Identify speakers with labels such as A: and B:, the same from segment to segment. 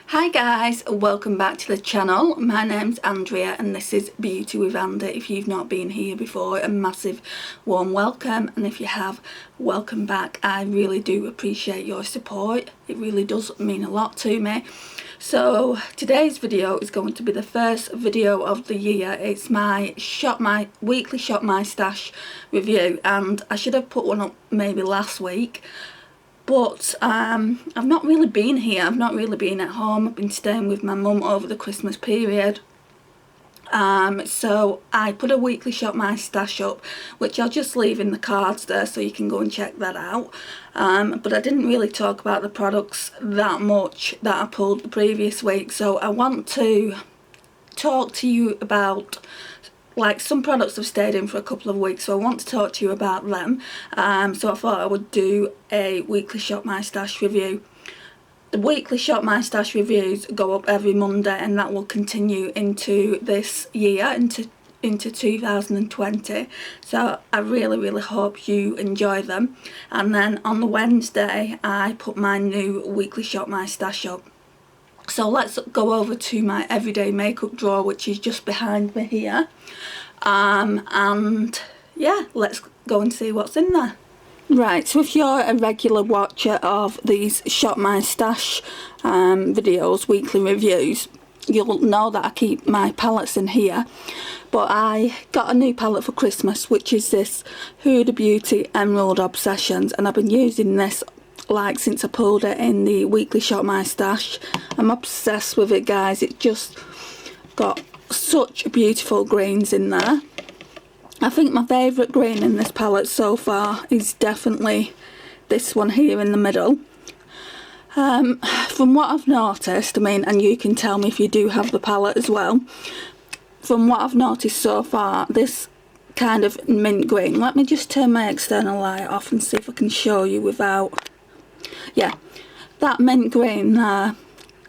A: Hi guys, welcome back to the channel. My name's Andrea and this is Beauty with Andy. If you've not been here before, a massive warm welcome, and if you have, welcome back. I really do appreciate your support. It really does mean a lot to me. So today's video is going to be the first video of the year. It's my weekly Shop My Stash review, and I should have put one up maybe last week. But I've not really been here, I've not really been at home. I've been staying with my mum over the Christmas period. So I put a weekly Shop My Stash up, which I'll just leave in the cards there so you can go and check that out. But I didn't really talk about the products that much that I pulled the previous week. So I want to talk to you about, like, some products have stayed in for a couple of weeks, so I want to talk to you about them. So I thought I would do a weekly Shop My Stash review. The weekly Shop My Stash reviews go up every Monday, and that will continue into this year, into 2020. So I really hope you enjoy them. And then on the Wednesday I put my new weekly Shop My Stash up. So let's go over to my everyday makeup drawer, which is just behind me here. And yeah, let's go and see what's in there. Right, so if you're a regular watcher of these Shop My Stash videos, weekly reviews, you'll know that I keep my palettes in here. But I got a new palette for Christmas, which is this Huda Beauty Emerald Obsessions, and I've been using this like since I pulled it in the weekly Shop My Stash. I'm obsessed with it, guys. It just got such beautiful greens in there. I think my favourite green in this palette so far is definitely this one here in the middle. From what I've noticed, I mean, and you can tell me if you do have the palette as well, from what I've noticed so far, this kind of mint green, let me just turn my external light off and see if I can show you without, yeah, that mint green there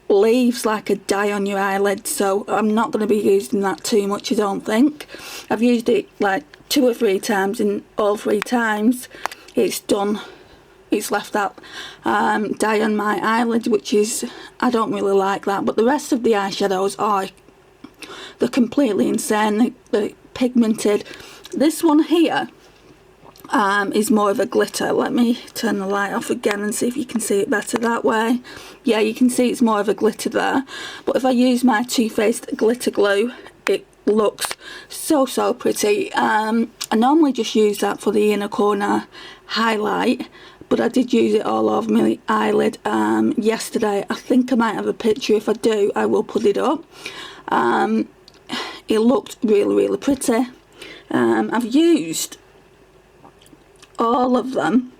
A: leaves like a dye on your eyelid, so I'm not going to be using that too much, I don't think. I've used it like 2 or 3 times, and all 3 times it's left that dye on my eyelid, which is, I don't really like that. But the rest of the eyeshadows are, they're completely insane. They're pigmented. This one here is more of a glitter. Let me turn the light off again and see if you can see it better that way. Yeah, you can see it's more of a glitter there. But if I use my Too Faced glitter glue, it looks so pretty. I normally just use that for the inner corner highlight, but I did use it all over my eyelid yesterday. I think I might have a picture. If I do, I will put it up. It looked really pretty. I've used all of them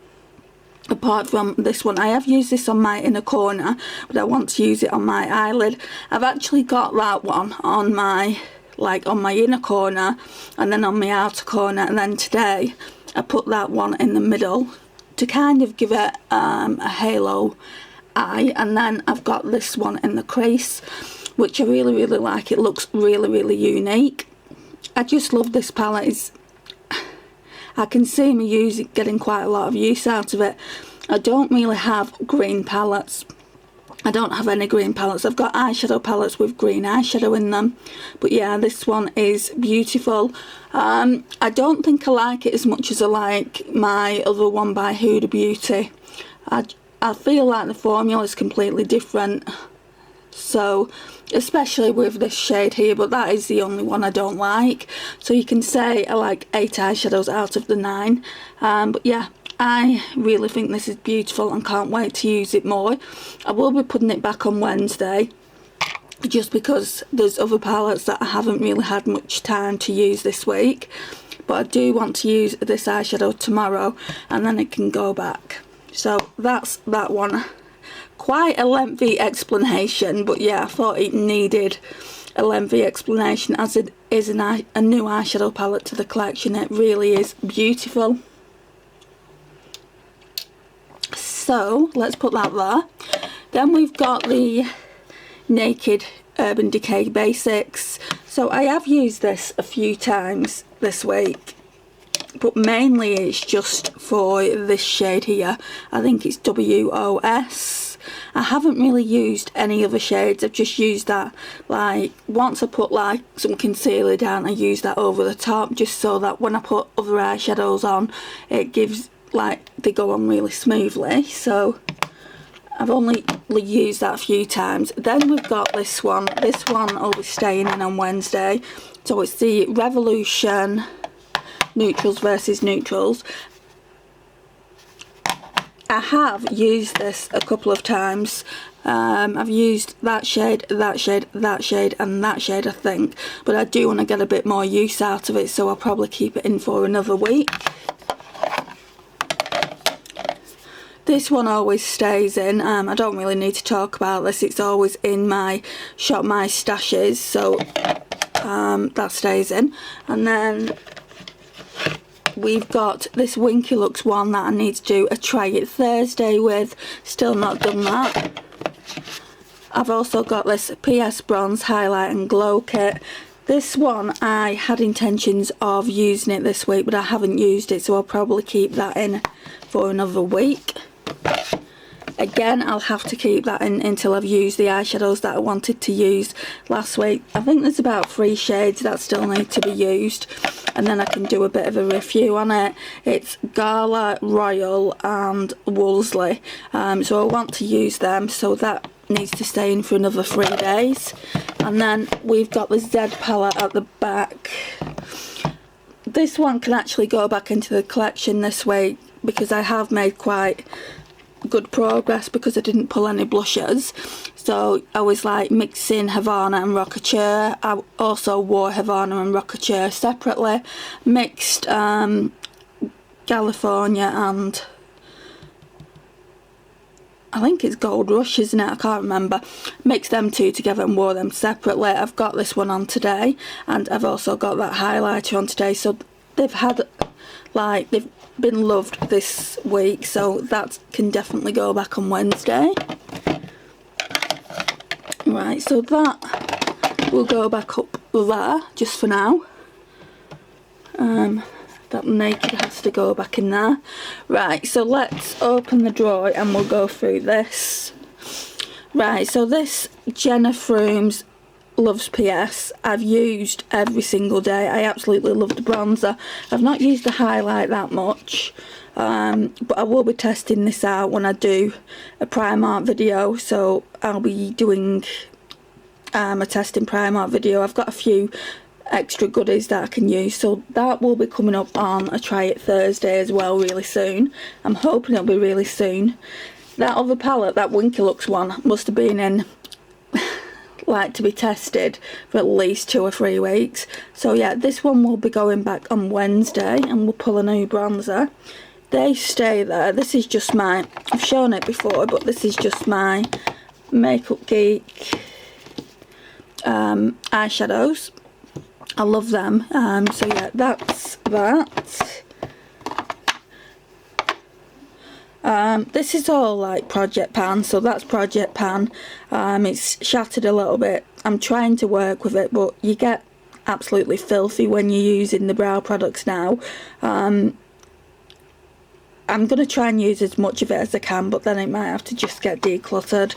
A: apart from this one. I have used this on my inner corner, but I want to use it on my eyelid. I've actually got that one on my, like, on my inner corner and then on my outer corner, and then today I put that one in the middle to kind of give it a halo eye. And then I've got this one in the crease, which I really like. It looks really unique. I just love this palette. I can see me getting quite a lot of use out of it. I don't really have green palettes. I don't have any green palettes. I've got eyeshadow palettes with green eyeshadow in them. But yeah, this one is beautiful. I don't think I like it as much as I like my other one by Huda Beauty. I feel like the formula is completely different. So, especially with this shade here, but that is the only one I don't like. So you can say I like 8 eyeshadows out of the 9. But yeah, I really think this is beautiful and can't wait to use it more. I will be putting it back on Wednesday, just because there's other palettes that I haven't really had much time to use this week. But I do want to use this eyeshadow tomorrow, and then it can go back. So that's that one. Quite a lengthy explanation, but yeah, I thought it needed a lengthy explanation, as it is a new eyeshadow palette to the collection. It really is beautiful. So let's put that there. Then we've got the Naked Urban Decay Basics. So I have used this a few times this week, but mainly it's just for this shade here. I think it's WOS. I haven't really used any other shades. I've just used that, like, once I put like some concealer down, I use that over the top, just so that when I put other eyeshadows on, it gives, like, they go on really smoothly. So I've only used that a few times. Then we've got this one. This one will be staying in on Wednesday. So it's the Revolution Neutrals versus Neutrals. I have used this a couple of times. I've used that shade, that shade, that shade and that shade, I think. But I do want to get a bit more use out of it, so I'll probably keep it in for another week. This one always stays in. I don't really need to talk about this. It's always in my Shop My Stashes, so that stays in. And then we've got this Winky Looks one that I need to do a Try It Thursday with. Still not done that. I've also got this PS Bronze Highlight and Glow Kit. This one I had intentions of using it this week, but I haven't used it, so I'll probably keep that in for another week. Again, I'll have to keep that in until I've used the eyeshadows that I wanted to use last week. I think there's about 3 shades that still need to be used, and then I can do a bit of a review on it. It's Gala, Royal and Wolseley, so I want to use them, so that needs to stay in for another 3 days. And then we've got the Z palette at the back. This one can actually go back into the collection this week, because I have made quite good progress because I didn't pull any blushes. So I was like mixing Havana and Rocature. I also wore Havana and Rocature separately, mixed California and I think it's Gold Rush, isn't it? I can't remember. Mixed them two together and wore them separately. I've got this one on today, and I've also got that highlighter on today. So they've had, like, they've been loved this week, so that can definitely go back on Wednesday. Right, so that will go back up there just for now. That naked has to go back in there. Right, so let's open the drawer and we'll go through this. Right, so this Jenna Frooms Loves PS I've used every single day. I absolutely love the bronzer. I've not used the highlight that much, but I will be testing this out when I do a Primark video, so I'll be doing a testing Primark video. I've got a few extra goodies that I can use, so that will be coming up on a Try It Thursday as well really soon. I'm hoping it'll be really soon. That other palette, that Winky Looks one, must have been in like to be tested for at least 2 or 3 weeks. So yeah, this one will be going back on Wednesday and we'll pull a new bronzer. They stay there. This is just my, I've shown it before, but this is just my Makeup Geek eyeshadows. I love them. So yeah, that's that. This is all like Project Pan, so that's Project Pan. It's shattered a little bit. I'm trying to work with it, but you get absolutely filthy when you're using the brow products now. I'm going to try and use as much of it as I can, but then it might have to just get decluttered.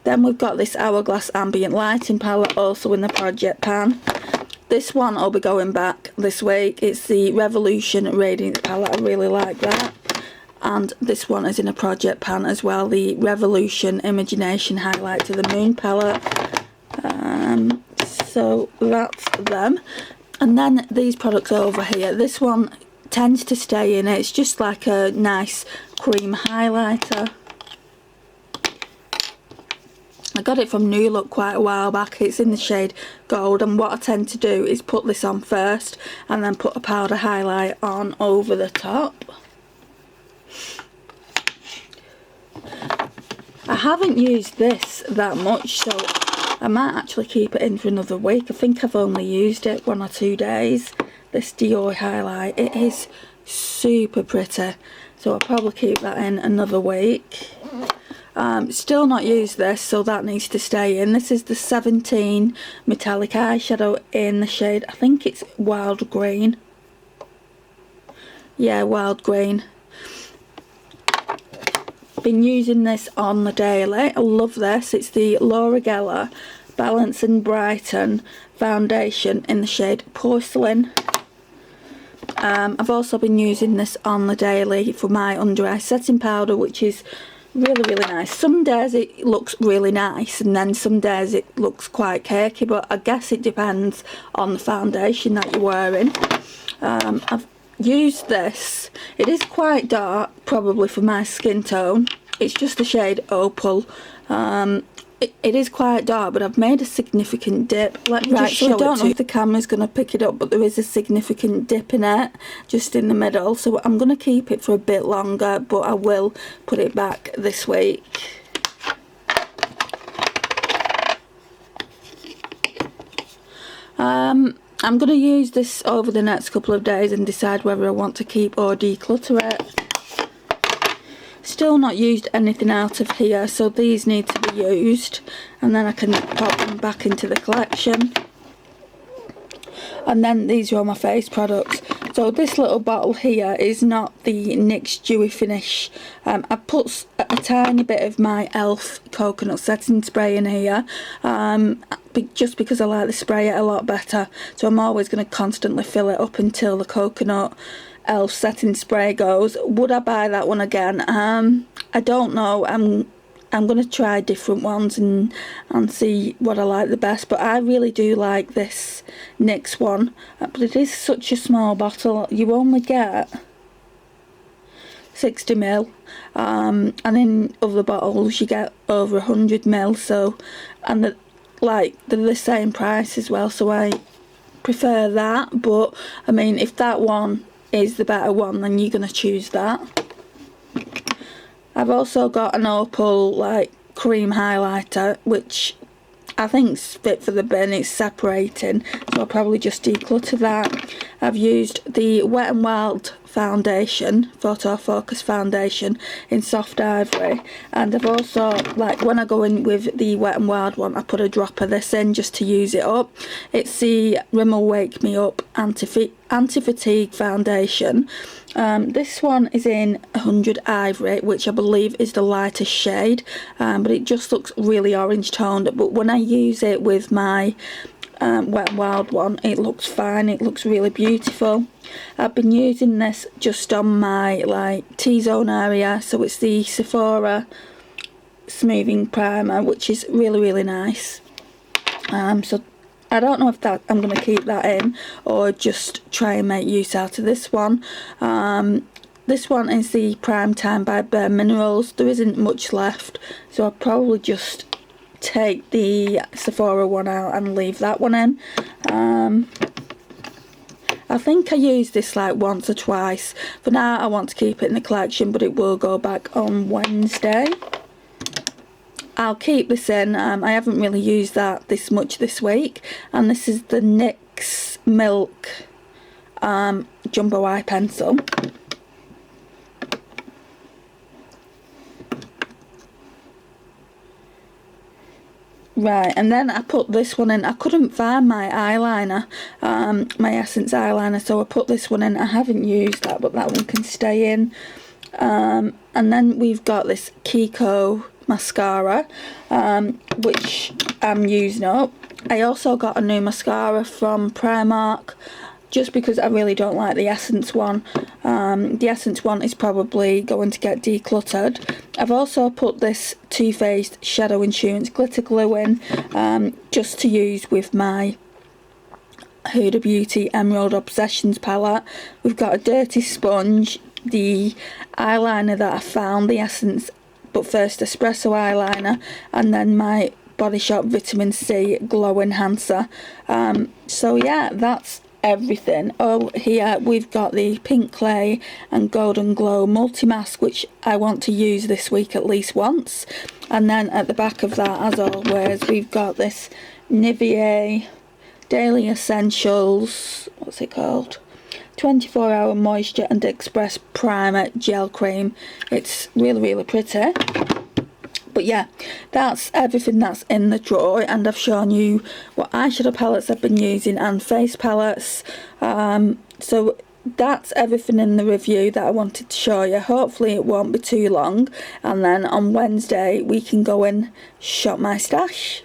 A: Then we've got this Hourglass Ambient Lighting palette, also in the Project Pan. This one will be going back this week. It's the Revolution Radiance palette. I really like that. And this one is in a Project Pan as well, the Revolution Imagination Highlight to the Moon palette. So that's them. And then these products over here, this one tends to stay in it. It's just like a nice cream highlighter. I got it from New Look quite a while back. It's in the shade Gold, and what I tend to do is put this on first and then put a powder highlight on over the top. I haven't used this that much, so I might actually keep it in for another week. I think I've only used it 1 or 2 days. This Dior highlight, it is super pretty, so I'll probably keep that in another week. Still not used this, so that needs to stay in. This is the 17 metallic eyeshadow in the shade, I think it's Wild Green. Yeah, Wild Green. been using this on the daily. I love this. It's the Laura Geller Balance and Brighten foundation in the shade Porcelain. I've also been using this on the daily for my under eye setting powder, which is really nice. Some days it looks really nice, and then some days it looks quite cakey, but I guess it depends on the foundation that you're wearing. I've used this. It is quite dark, probably for my skin tone. It's just the shade Opal. It is quite dark, but I've made a significant dip. Let me just show it. I don't know if the camera's going to pick it up, but there is a significant dip in it, just in the middle. So I'm going to keep it for a bit longer, but I will put it back this week. I'm going to use this over the next couple of days and decide whether I want to keep or declutter it. Still not used anything out of here, so these need to be used, and then I can pop them back into the collection. And then these are all my face products. So this little bottle here is not the NYX Dewy Finish. I put a tiny bit of my e.l.f. coconut setting spray in here, just because I like the spray it a lot better. So I'm always going to constantly fill it up until the coconut e.l.f. setting spray goes. Would I buy that one again? I don't know. I'm going to try different ones and see what I like the best, but I really do like this NYX one. But it is such a small bottle. You only get 60ml, and in other bottles you get over 100ml. So, and they're the same price as well. So I prefer that. But I mean, if that one is the better one, then you're going to choose that. I've also got an Opal cream highlighter, which I think's fit for the bin. It's separating, so I'll probably just declutter that. I've used the Wet n Wild foundation, Photo Focus foundation in Soft Ivory, and I've also, when I go in with the Wet n Wild one, I put a drop of this in just to use it up. It's the Rimmel Wake Me Up Anti-Fatigue foundation. This one is in 100 Ivory, which I believe is the lightest shade, but it just looks really orange toned. But when I use it with my Wet n Wild one, it looks fine. It looks really beautiful. I've been using this just on my T-zone area, so it's the Sephora smoothing primer, which is really nice. So I don't know if I'm going to keep that in or just try and make use out of this one. This one is the Prime Time by Bare Minerals. There isn't much left, so I'll probably just take the Sephora one out and leave that one in. I think I used this once or twice. For now I want to keep it in the collection, but it will go back on Wednesday. I'll keep this in. I haven't really used that this much this week, and this is the NYX Milk Jumbo Eye Pencil. Right, and then I put this one in. I couldn't find my eyeliner, my Essence eyeliner, so I put this one in. I haven't used that, but that one can stay in. And then we've got this Kiko mascara, which I'm using up. I also got a new mascara from Primark, just because I really don't like the Essence one. The Essence one is probably going to get decluttered. I've also put this Too Faced Shadow Insurance Glitter Glue in, just to use with my Huda Beauty Emerald Obsessions palette. We've got a Dirty Sponge, the eyeliner that I found, the Essence But First Espresso eyeliner, and then my Body Shop Vitamin C Glow Enhancer. So yeah, that's everything. Oh, here we've got the Pink Clay and Golden Glow Multi-Mask, which I want to use this week at least once. And then at the back of that, as always, we've got this Nivea Daily Essentials, what's it called? 24-hour Moisture and Express Primer Gel Cream. It's really pretty. But yeah, that's everything that's in the drawer, and I've shown you what eyeshadow palettes I've been using and face palettes. So that's everything in the review that I wanted to show you. Hopefully it won't be too long, and then on Wednesday we can go and shop my stash.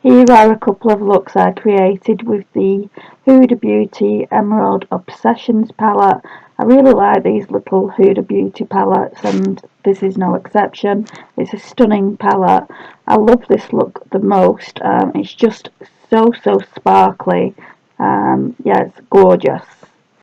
B: Here are a couple of looks I created with the Huda Beauty Emerald Obsessions palette. I really like these little Huda Beauty palettes, and this is no exception. It's a stunning palette. I love this look the most. It's just so sparkly. Yeah, it's gorgeous.